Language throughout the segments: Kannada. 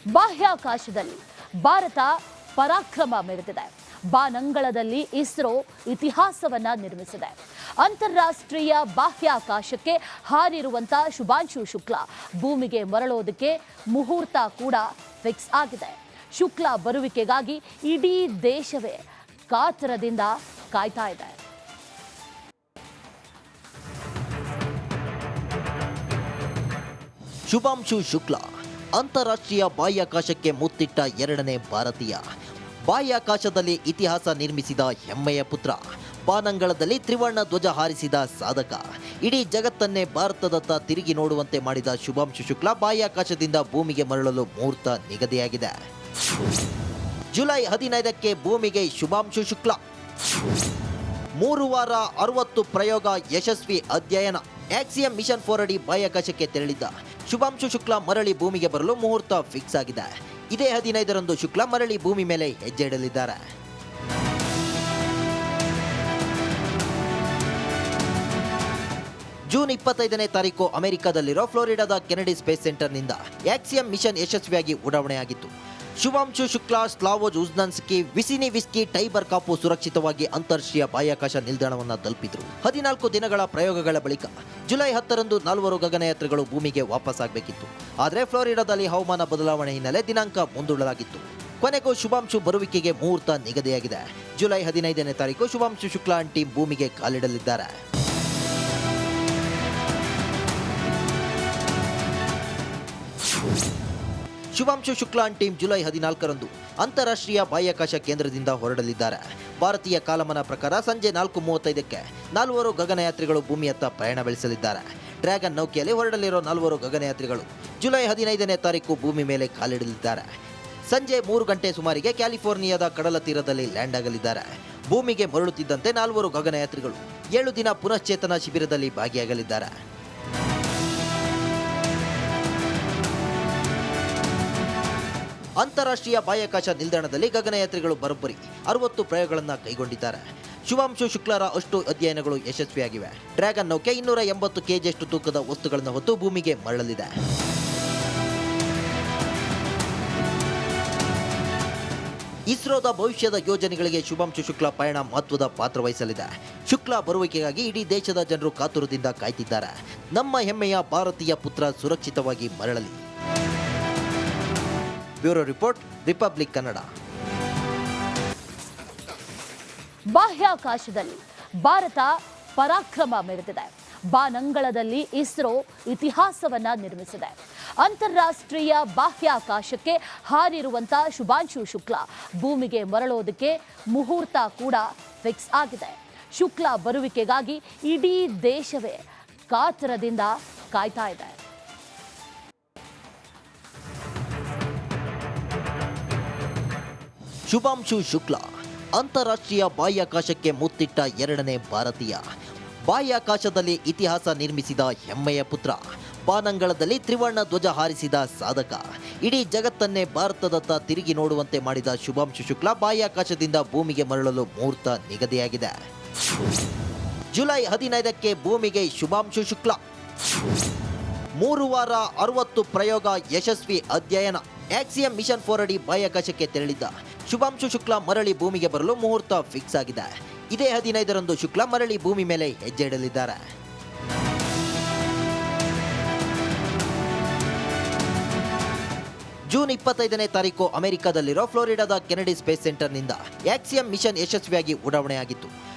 ಬಾಹ್ಯಾಕಾಶದಲ್ಲಿ ಭಾರತ ಪರಾಕ್ರಮ ಮೆರೆದಿದೆ. ಬಾನಂಗಳದಲ್ಲಿ ಇಸ್ರೋ ಇತಿಹಾಸವನ್ನ ನಿರ್ಮಿಸಿದೆ. ಅಂತಾರಾಷ್ಟ್ರೀಯ ಬಾಹ್ಯಾಕಾಶಕ್ಕೆ ಹಾರಿರುವಂತ ಶುಭಾಂಶು ಶುಕ್ಲಾ ಭೂಮಿಗೆ ಮರಳೋದಕ್ಕೆ ಮುಹೂರ್ತ ಕೂಡ ಫಿಕ್ಸ್ ಆಗಿದೆ. ಶುಕ್ಲಾ ಬರುವಿಕೆಗಾಗಿ ಇಡೀ ದೇಶವೇ ಕಾತರದಿಂದ ಕಾಯ್ತಾ ಇದೆ. ಶುಭಾಂಶು ಶುಕ್ಲಾ ಅಂತಾರಾಷ್ಟ್ರೀಯ ಬಾಹ್ಯಾಕಾಶಕ್ಕೆ ಮುತ್ತಿಟ್ಟ ಎರಡನೇ ಭಾರತೀಯ. ಬಾಹ್ಯಾಕಾಶದಲ್ಲಿ ಇತಿಹಾಸ ನಿರ್ಮಿಸಿದ ಹೆಮ್ಮೆಯ ಪುತ್ರ. ಬಾನಂಗಳದಲ್ಲಿ ತ್ರಿವರ್ಣ ಧ್ವಜ ಹಾರಿಸಿದ ಸಾಧಕ. ಇಡೀ ಜಗತ್ತನ್ನೇ ಭಾರತದತ್ತ ತಿರುಗಿ ನೋಡುವಂತೆ ಮಾಡಿದ ಶುಭಾಂಶು ಶುಕ್ಲಾ ಬಾಹ್ಯಾಕಾಶದಿಂದ ಭೂಮಿಗೆ ಮರಳಲು ಮುಹೂರ್ತ ನಿಗದಿಯಾಗಿದೆ. ಜುಲೈ 15ಕ್ಕೆ ಭೂಮಿಗೆ ಶುಭಾಂಶು ಶುಕ್ಲಾ. 3 ವಾರ 60 ಪ್ರಯೋಗ ಯಶಸ್ವಿ ಅಧ್ಯಯನ. ಆಕ್ಸಿಯಂ ಮಿಷನ್ 4 ಅಡಿ ಬಾಹ್ಯಾಕಾಶಕ್ಕೆ ತೆರಳಿದ್ದ ಶುಭಾಂಶು ಶುಕ್ಲಾ ಮರಳಿ ಭೂಮಿಗೆ ಬರಲು ಮುಹೂರ್ತ ಫಿಕ್ಸ್ ಆಗಿದೆ. ಇದೇ 15ರಂದು ಶುಕ್ಲಾ ಮರಳಿ ಭೂಮಿ ಮೇಲೆ ಹೆಜ್ಜೆ ಇಡಲಿದ್ದಾರೆ. ಜೂನ್ 25ನೇ ತಾರೀಕು ಅಮೆರಿಕದಲ್ಲಿರೋ ಫ್ಲೋರಿಡಾದ ಕೆನೆಡಿ ಸ್ಪೇಸ್ ಸೆಂಟರ್ನಿಂದ ಆಕ್ಸಿಯಂ ಮಿಷನ್ ಯಶಸ್ವಿಯಾಗಿ ಉಡಾವಣೆಯಾಗಿತ್ತು. ಶುಭಾಂಶು ಶುಕ್ಲಾ, ಸ್ಲಾವೋಜ್ ಉಜ್ನಾನ್ಸ್ಕಿ, ವಿಸಿನಿ ವಿಸ್ಕಿ, ಟೈಬರ್ ಕಾಪು ಸುರಕ್ಷಿತವಾಗಿ ಅಂತಾರಾಷ್ಟ್ರೀಯ ಬಾಹ್ಯಾಕಾಶ ನಿಲ್ದಾಣವನ್ನು ತಲುಪಿದ್ರು. 14 ದಿನಗಳ ಪ್ರಯೋಗಗಳ ಬಳಿಕ ಜುಲೈ 10ರಂದು 4 ಗಗನಯಾತ್ರಿಗಳು ಭೂಮಿಗೆ ವಾಪಸ್ ಆಗಬೇಕಿತ್ತು. ಆದರೆ ಫ್ಲೋರಿಡಾದಲ್ಲಿ ಹವಾಮಾನ ಬದಲಾವಣೆ ಹಿನ್ನೆಲೆ ದಿನಾಂಕ ಮುಂದೂಡಲಾಗಿತ್ತು. ಕೊನೆಗೂ ಶುಭಾಂಶು ಬರುವಿಕೆಗೆ ಮುಹೂರ್ತ ನಿಗದಿಯಾಗಿದೆ. ಜುಲೈ 15ನೇ ತಾರೀಕು ಶುಭಾಂಶು ಶುಕ್ಲಾ ಟೀಮ್ ಭೂಮಿಗೆ ಕಾಲಿಡಲಿದ್ದಾರೆ. ಶುಭಾಂಶು ಶುಕ್ಲಾ ಟೀಮ್ ಜುಲೈ 14ರಂದು ಅಂತಾರಾಷ್ಟ್ರೀಯ ಬಾಹ್ಯಾಕಾಶ ಕೇಂದ್ರದಿಂದ ಹೊರಡಲಿದ್ದಾರೆ. ಭಾರತೀಯ ಕಾಲಮಾನ ಪ್ರಕಾರ ಸಂಜೆ 4:35ಕ್ಕೆ 4 ಗಗನಯಾತ್ರಿಗಳು ಭೂಮಿಯತ್ತ ಪ್ರಯಾಣ ಬೆಳೆಸಲಿದ್ದಾರೆ. ಡ್ರ್ಯಾಗನ್ ನೌಕೆಯಲ್ಲಿ ಹೊರಡಲಿರೋ 4 ಗಗನಯಾತ್ರಿಗಳು ಜುಲೈ 15ನೇ ತಾರೀಕು ಭೂಮಿ ಮೇಲೆ ಕಾಲಿಡಲಿದ್ದಾರೆ. ಸಂಜೆ 3 ಗಂಟೆ ಸುಮಾರಿಗೆ ಕ್ಯಾಲಿಫೋರ್ನಿಯಾದ ಕಡಲ ತೀರದಲ್ಲಿ ಲ್ಯಾಂಡ್ ಆಗಲಿದ್ದಾರೆ. ಭೂಮಿಗೆ ಮರಳುತ್ತಿದ್ದಂತೆ 4 ಗಗನಯಾತ್ರಿಗಳು 7 ದಿನ ಪುನಶ್ಚೇತನ ಶಿಬಿರದಲ್ಲಿ ಭಾಗಿಯಾಗಲಿದ್ದಾರೆ. ಅಂತಾರಾಷ್ಟ್ರೀಯ ಬಾಹ್ಯಾಕಾಶ ನಿಲ್ದಾಣದಲ್ಲಿ ಗಗನಯಾತ್ರಿಗಳು ಬರೋಬ್ಬರಿ 60 ಪ್ರಯೋಗಗಳನ್ನು ಕೈಗೊಂಡಿದ್ದಾರೆ. ಶುಭಾಂಶು ಶುಕ್ಲಾರ ಅಷ್ಟು ಅಧ್ಯಯನಗಳು ಯಶಸ್ವಿಯಾಗಿವೆ. ಡ್ರ್ಯಾಗನ್ ನೌಕೆ 280 ಕೆಜಿಯಷ್ಟು ತೂಕದ ವಸ್ತುಗಳನ್ನು ಹೊತ್ತು ಭೂಮಿಗೆ ಮರಳಲಿದೆ. ಇಸ್ರೋದ ಭವಿಷ್ಯದ ಯೋಜನೆಗಳಿಗೆ ಶುಭಾಂಶು ಶುಕ್ಲಾ ಪಯಣ ಮಹತ್ವದ ಪಾತ್ರ ವಹಿಸಲಿದೆ. ಶುಕ್ಲಾ ಬರುವಿಕೆಗಾಗಿ ಇಡೀ ದೇಶದ ಜನರು ಕಾತುರದಿಂದ ಕಾಯ್ತಿದ್ದಾರೆ. ನಮ್ಮ ಹೆಮ್ಮೆಯ ಭಾರತೀಯ ಪುತ್ರ ಸುರಕ್ಷಿತವಾಗಿ ಮರಳಲಿ. Bureau report, Republic Kannada. ಬಾಹ್ಯಾಕಾಶದಲ್ಲಿ ಭಾರತ ಪರಾಕ್ರಮ ಮೆರೆದಿದೆ. ಬಾನಂಗಳದಲ್ಲಿ ಇಸ್ರೋ ಇತಿಹಾಸವನ್ನ ನಿರ್ಮಿಸಿದೆ. ಅಂತಾರಾಷ್ಟ್ರೀಯ ಬಾಹ್ಯಾಕಾಶಕ್ಕೆ ಹಾರಿರುವಂತ ಶುಭಾಂಶು ಶುಕ್ಲಾ ಭೂಮಿಗೆ ಮರಳೋದಕ್ಕೆ ಮುಹೂರ್ತ ಕೂಡ ಫಿಕ್ಸ್ ಆಗಿದೆ. ಶುಕ್ಲಾ ಬರುವಿಕೆಗಾಗಿ ಇಡೀ ದೇಶವೇ ಕಾತರದಿಂದ ಕಾಯ್ತಾ ಇದೆ. ಶುಭಾಂಶು ಶುಕ್ಲಾ ಅಂತಾರಾಷ್ಟ್ರೀಯ ಬಾಹ್ಯಾಕಾಶಕ್ಕೆ ಮುತ್ತಿಟ್ಟ ಎರಡನೇ ಭಾರತೀಯ. ಬಾಹ್ಯಾಕಾಶದಲ್ಲಿ ಇತಿಹಾಸ ನಿರ್ಮಿಸಿದ ಹೆಮ್ಮೆಯ ಪುತ್ರ. ಬಾನಂಗಳದಲ್ಲಿ ತ್ರಿವರ್ಣ ಧ್ವಜ ಹಾರಿಸಿದ ಸಾಧಕ. ಇಡೀ ಜಗತ್ತನ್ನೇ ಭಾರತದತ್ತ ತಿರುಗಿ ನೋಡುವಂತೆ ಮಾಡಿದ ಶುಭಾಂಶು ಶುಕ್ಲಾ ಬಾಹ್ಯಾಕಾಶದಿಂದ ಭೂಮಿಗೆ ಮರಳಲು ಮುಹೂರ್ತ ನಿಗದಿಯಾಗಿದೆ. ಜುಲೈ 15ಕ್ಕೆ ಭೂಮಿಗೆ ಶುಭಾಂಶು ಶುಕ್ಲಾ. 3 ವಾರ 60 ಪ್ರಯೋಗ ಯಶಸ್ವಿ ಅಧ್ಯಯನ. ಆಕ್ಸಿಯಂ ಮಿಷನ್ 4 ಅಡಿ ಬಾಹ್ಯಾಕಾಶಕ್ಕೆ ತೆರಳಿದ್ದ ಶುಭಾಂಶು ಶುಕ್ಲಾ ಮರಳಿ ಭೂಮಿಗೆ ಬರಲು ಮುಹೂರ್ತ ಫಿಕ್ಸ್ ಆಗಿದೆ. ಇದೇ 15ರಂದು ಶುಕ್ಲಾ ಮರಳಿ ಭೂಮಿ ಮೇಲೆ ಹೆಜ್ಜೆ ಇಡಲಿದ್ದಾರೆ. ಜೂನ್ 25ನೇ ತಾರೀಕು ಅಮೆರಿಕದಲ್ಲಿರೋ ಫ್ಲೋರಿಡಾದ ಕೆನೆಡಿ ಸ್ಪೇಸ್ ಸೆಂಟರ್ನಿಂದ ಆಕ್ಸಿಯಂ ಮಿಷನ್ ಯಶಸ್ವಿಯಾಗಿ ಉಡಾವಣೆಯಾಗಿತ್ತು.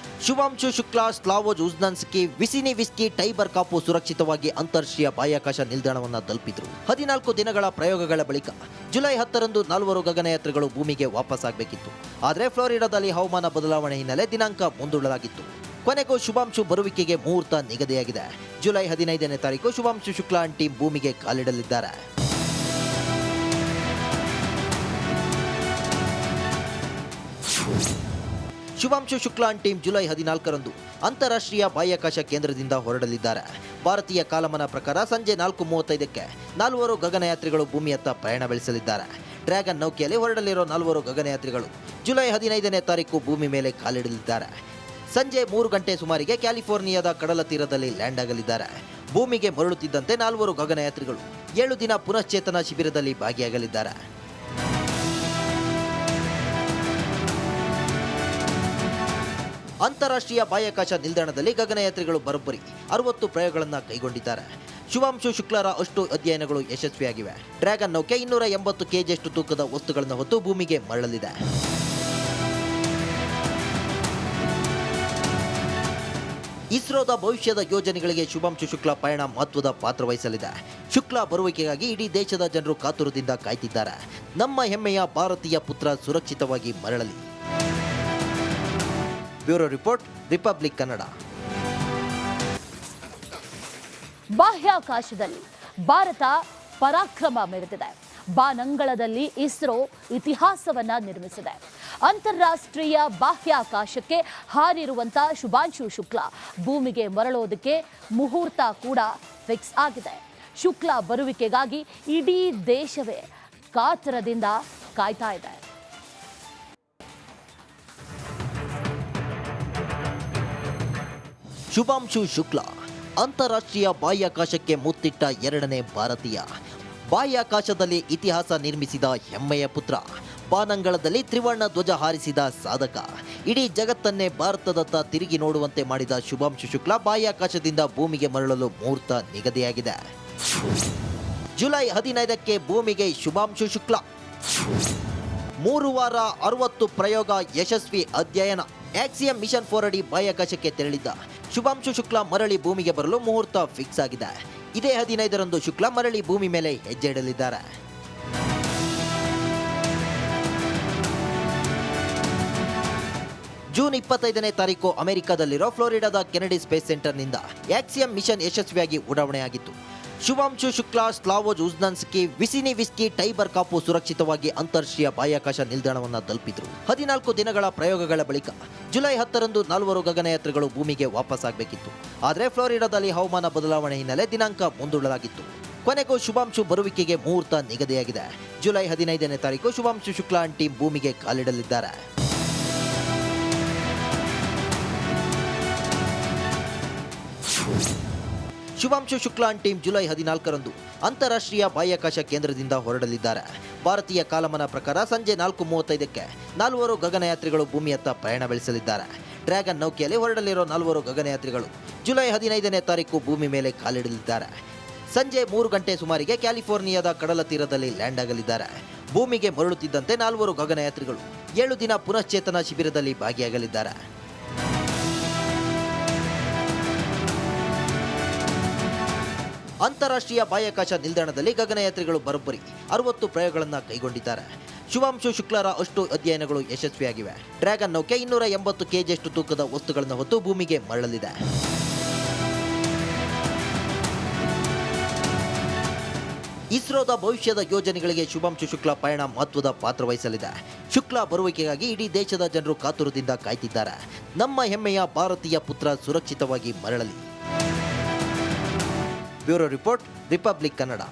ಶುಭಾಂಶು ಶುಕ್ಲಾ, ಸ್ಲಾವೋಜ್ ಉಜ್ನಾನ್ಸ್ಕಿ, ವಿಸಿನಿ ವಿಸ್ಕಿ, ಟೈಬರ್ ಕಾಪು ಸುರಕ್ಷಿತವಾಗಿ ಅಂತಾರಾಷ್ಟ್ರೀಯ ಬಾಹ್ಯಾಕಾಶ ನಿಲ್ದಾಣವನ್ನು ತಲುಪಿದ್ರು. 14 ದಿನಗಳ ಪ್ರಯೋಗಗಳ ಬಳಿಕ ಜುಲೈ 10ರಂದು 4 ಗಗನಯಾತ್ರಿಗಳು ಭೂಮಿಗೆ ವಾಪಸ್ ಆಗಬೇಕಿತ್ತು. ಆದರೆ ಫ್ಲೋರಿಡಾದಲ್ಲಿ ಹವಾಮಾನ ಬದಲಾವಣೆ ಹಿನ್ನೆಲೆ ದಿನಾಂಕ ಮುಂದೂಡಲಾಗಿತ್ತು. ಕೊನೆಗೂ ಶುಭಾಂಶು ಬರುವಿಕೆಗೆ ಮುಹೂರ್ತ ನಿಗದಿಯಾಗಿದೆ. ಜುಲೈ 15ನೇ ತಾರೀಕು ಶುಭಾಂಶು ಶುಕ್ಲಾ ಟೀಮ್ ಭೂಮಿಗೆ ಕಾಲಿಡಲಿದ್ದಾರೆ. ಶುಭಾಂಶು ಶುಕ್ಲಾ ಟೀಮ್ ಜುಲೈ 14ರಂದು ಅಂತಾರಾಷ್ಟ್ರೀಯ ಬಾಹ್ಯಾಕಾಶ ಕೇಂದ್ರದಿಂದ ಹೊರಡಲಿದ್ದಾರೆ. ಭಾರತೀಯ ಕಾಲಮಾನ ಪ್ರಕಾರ ಸಂಜೆ 4:35ಕ್ಕೆ 4 ಗಗನಯಾತ್ರಿಗಳು ಭೂಮಿಯತ್ತ ಪ್ರಯಾಣ ಬೆಳೆಸಲಿದ್ದಾರೆ. ಡ್ರ್ಯಾಗನ್ ನೌಕೆಯಲ್ಲಿ ಹೊರಡಲಿರೋ 4 ಗಗನಯಾತ್ರಿಗಳು ಜುಲೈ 15ನೇ ತಾರೀಕು ಭೂಮಿ ಮೇಲೆ ಕಾಲಿಡಲಿದ್ದಾರೆ. ಸಂಜೆ 3 ಗಂಟೆ ಸುಮಾರಿಗೆ ಕ್ಯಾಲಿಫೋರ್ನಿಯಾದ ಕಡಲ ತೀರದಲ್ಲಿ ಲ್ಯಾಂಡ್ ಆಗಲಿದ್ದಾರೆ. ಭೂಮಿಗೆ ಮರಳುತ್ತಿದ್ದಂತೆ 4 ಗಗನಯಾತ್ರಿಗಳು 7 ದಿನ ಪುನಶ್ಚೇತನ ಶಿಬಿರದಲ್ಲಿ ಭಾಗಿಯಾಗಲಿದ್ದಾರೆ. ಅಂತಾರಾಷ್ಟ್ರೀಯ ಬಾಹ್ಯಾಕಾಶ ನಿಲ್ದಾಣದಲ್ಲಿ ಗಗನಯಾತ್ರಿಗಳು ಬರೋಬ್ಬರಿ 60 ಪ್ರಯೋಗಗಳನ್ನು ಕೈಗೊಂಡಿದ್ದಾರೆ. ಶುಭಾಂಶು ಶುಕ್ಲಾರ ಅಷ್ಟು ಅಧ್ಯಯನಗಳು ಯಶಸ್ವಿಯಾಗಿವೆ. ಡ್ರ್ಯಾಗನ್ ನೌಕೆ 280 ಕೆಜಿಯಷ್ಟು ತೂಕದ ವಸ್ತುಗಳನ್ನು ಹೊತ್ತು ಭೂಮಿಗೆ ಮರಳಲಿದೆ. ಇಸ್ರೋದ ಭವಿಷ್ಯದ ಯೋಜನೆಗಳಿಗೆ ಶುಭಾಂಶು ಶುಕ್ಲಾ ಪಯಣ ಮಹತ್ವದ ಪಾತ್ರ ವಹಿಸಲಿದೆ. ಶುಕ್ಲಾ ಬರುವಿಕೆಗಾಗಿ ಇಡೀ ದೇಶದ ಜನರು ಕಾತುರದಿಂದ ಕಾಯ್ತಿದ್ದಾರೆ. ನಮ್ಮ ಹೆಮ್ಮೆಯ ಭಾರತೀಯ ಪುತ್ರ ಸುರಕ್ಷಿತವಾಗಿ ಮರಳಲಿ. Bureau report, Republic Kannada. ಬಾಹ್ಯಾಕಾಶದಲ್ಲಿ ಭಾರತ ಪರಾಕ್ರಮ ಮೆರೆದಿದೆ. ಬಾನಂಗಳದಲ್ಲಿ ಇಸ್ರೋ ಇತಿಹಾಸವನ್ನ ನಿರ್ಮಿಸಿದೆ. ಅಂತಾರಾಷ್ಟ್ರೀಯ ಬಾಹ್ಯಾಕಾಶಕ್ಕೆ ಹಾರಿರುವಂತ ಶುಭಾಂಶು ಶುಕ್ಲಾ ಭೂಮಿಗೆ ಮರಳೋದಕ್ಕೆ ಮುಹೂರ್ತ ಕೂಡ ಫಿಕ್ಸ್ ಆಗಿದೆ. ಶುಕ್ಲಾ ಬರುವಿಕೆಗಾಗಿ ಇಡೀ ದೇಶವೇ ಕಾತರದಿಂದ ಕಾಯ್ತಾ ಇದೆ. ಶುಭಾಂಶು ಶುಕ್ಲಾ ಅಂತಾರಾಷ್ಟ್ರೀಯ ಬಾಹ್ಯಾಕಾಶಕ್ಕೆ ಮುತ್ತಿಟ್ಟ 2ನೇ ಭಾರತೀಯ. ಬಾಹ್ಯಾಕಾಶದಲ್ಲಿ ಇತಿಹಾಸ ನಿರ್ಮಿಸಿದ ಹೆಮ್ಮೆಯ ಪುತ್ರ. ಬಾನಂಗಳದಲ್ಲಿ ತ್ರಿವರ್ಣ ಧ್ವಜ ಹಾರಿಸಿದ ಸಾಧಕ. ಇಡೀ ಜಗತ್ತನ್ನೇ ಭಾರತದತ್ತ ತಿರುಗಿ ನೋಡುವಂತೆ ಮಾಡಿದ ಶುಭಾಂಶು ಶುಕ್ಲಾ ಬಾಹ್ಯಾಕಾಶದಿಂದ ಭೂಮಿಗೆ ಮರಳಲು ಮುಹೂರ್ತ ನಿಗದಿಯಾಗಿದೆ. ಜುಲೈ 15ಕ್ಕೆ ಭೂಮಿಗೆ ಶುಭಾಂಶು ಶುಕ್ಲಾ. 3 ವಾರ 60 ಪ್ರಯೋಗ ಯಶಸ್ವಿ ಅಧ್ಯಯನ. ಆಕ್ಸಿಯಂ ಮಿಷನ್ 4 ಅಡಿ ಬಾಹ್ಯಾಕಾಶಕ್ಕೆ ತೆರಳಿದ್ದ ಶುಭಾಂಶು ಶುಕ್ಲಾ ಮರಳಿ ಭೂಮಿಗೆ ಬರಲು ಮುಹೂರ್ತ ಫಿಕ್ಸ್ ಆಗಿದೆ. ಇದೇ 15ರಂದು ಶುಕ್ಲಾ ಮರಳಿ ಭೂಮಿ ಮೇಲೆ ಹೆಜ್ಜೆ ಇಡಲಿದ್ದಾರೆ. ಜೂನ್ 25ನೇ ತಾರೀಕು ಅಮೆರಿಕದಲ್ಲಿರೋ ಫ್ಲೋರಿಡಾದ ಕೆನೆಡಿ ಸ್ಪೇಸ್ ಸೆಂಟರ್ನಿಂದ ಆಕ್ಸಿಯಂ ಮಿಷನ್ ಯಶಸ್ವಿಯಾಗಿ ಉಡಾವಣೆಯಾಗಿತ್ತು. ಶುಭಾಂಶು ಶುಕ್ಲಾ, ಸ್ಲಾವೋಜ್ ಉಜ್ನಾನ್ಸ್ಕಿ, ವಿಸಿನಿ ವಿಸ್ಕಿ, ಟೈಬರ್ ಕಾಪು ಸುರಕ್ಷಿತವಾಗಿ ಅಂತಾರಾಷ್ಟ್ರೀಯ ಬಾಹ್ಯಾಕಾಶ ನಿಲ್ದಾಣವನ್ನು ತಲುಪಿದ್ರು. 14 ದಿನಗಳ ಪ್ರಯೋಗಗಳ ಬಳಿಕ ಜುಲೈ 10ರಂದು 4 ಗಗನಯಾತ್ರಿಗಳು ಭೂಮಿಗೆ ವಾಪಸ್ ಆಗಬೇಕಿತ್ತು. ಆದರೆ ಫ್ಲೋರಿಡಾದಲ್ಲಿ ಹವಾಮಾನ ಬದಲಾವಣೆ ಹಿನ್ನೆಲೆ ದಿನಾಂಕ ಮುಂದೂಡಲಾಗಿತ್ತು. ಕೊನೆಗೂ ಶುಭಾಂಶು ಬರುವಿಕೆಗೆ ಮುಹೂರ್ತ ನಿಗದಿಯಾಗಿದೆ. ಜುಲೈ 15ನೇ ತಾರೀಕು ಶುಭಾಂಶು ಶುಕ್ಲಾ ಟೀಮ್ ಭೂಮಿಗೆ ಕಾಲಿಡಲಿದ್ದಾರೆ. ಶುಭಾಂಶು ಶುಕ್ಲಾ ಟೀಮ್ ಜುಲೈ 14ರಂದು ಅಂತಾರಾಷ್ಟ್ರೀಯ ಬಾಹ್ಯಾಕಾಶ ಕೇಂದ್ರದಿಂದ ಹೊರಡಲಿದ್ದಾರೆ. ಭಾರತೀಯ ಕಾಲಮಾನ ಪ್ರಕಾರ ಸಂಜೆ 4:35ಕ್ಕೆ 4 ಗಗನಯಾತ್ರಿಗಳು ಭೂಮಿಯತ್ತ ಪ್ರಯಾಣ ಬೆಳೆಸಲಿದ್ದಾರೆ. ಡ್ರ್ಯಾಗನ್ ನೌಕೆಯಲ್ಲಿ ಹೊರಡಲಿರೋ 4 ಗಗನಯಾತ್ರಿಗಳು ಜುಲೈ 15ನೇ ತಾರೀಕು ಭೂಮಿ ಮೇಲೆ ಕಾಲಿಡಲಿದ್ದಾರೆ. ಸಂಜೆ 3 ಗಂಟೆ ಸುಮಾರಿಗೆ ಕ್ಯಾಲಿಫೋರ್ನಿಯಾದ ಕಡಲ ತೀರದಲ್ಲಿ ಲ್ಯಾಂಡ್ ಆಗಲಿದ್ದಾರೆ. ಭೂಮಿಗೆ ಮರಳುತ್ತಿದ್ದಂತೆ 4 ಗಗನಯಾತ್ರಿಗಳು 7 ದಿನ ಪುನಶ್ಚೇತನ ಶಿಬಿರದಲ್ಲಿ ಭಾಗಿಯಾಗಲಿದ್ದಾರೆ. ಅಂತಾರಾಷ್ಟ್ರೀಯ ಬಾಹ್ಯಾಕಾಶ ನಿಲ್ದಾಣದಲ್ಲಿ ಗಗನಯಾತ್ರಿಗಳು ಬರೋಬ್ಬರಿ 60 ಪ್ರಯೋಗಗಳನ್ನು ಕೈಗೊಂಡಿದ್ದಾರೆ. ಶುಭಾಂಶು ಶುಕ್ಲಾರ ಅಷ್ಟು ಅಧ್ಯಯನಗಳು ಯಶಸ್ವಿಯಾಗಿವೆ. ಡ್ರ್ಯಾಗನ್ ನೌಕೆ 280 ಕೆಜಿಯಷ್ಟು ತೂಕದ ವಸ್ತುಗಳನ್ನು ಹೊತ್ತು ಭೂಮಿಗೆ ಮರಳಲಿದೆ. ಇಸ್ರೋದ ಭವಿಷ್ಯದ ಯೋಜನೆಗಳಿಗೆ ಶುಭಾಂಶು ಶುಕ್ಲಾ ಪಯಣ ಮಹತ್ವದ ಪಾತ್ರ ವಹಿಸಲಿದೆ. ಶುಕ್ಲಾ ಬರುವಿಕೆಗಾಗಿ ಇಡೀ ದೇಶದ ಜನರು ಕಾತುರದಿಂದ ಕಾಯ್ತಿದ್ದಾರೆ. ನಮ್ಮ ಹೆಮ್ಮೆಯ ಭಾರತೀಯ ಪುತ್ರ ಸುರಕ್ಷಿತವಾಗಿ ಮರಳಲಿ. Bureau report, Republic Kannada.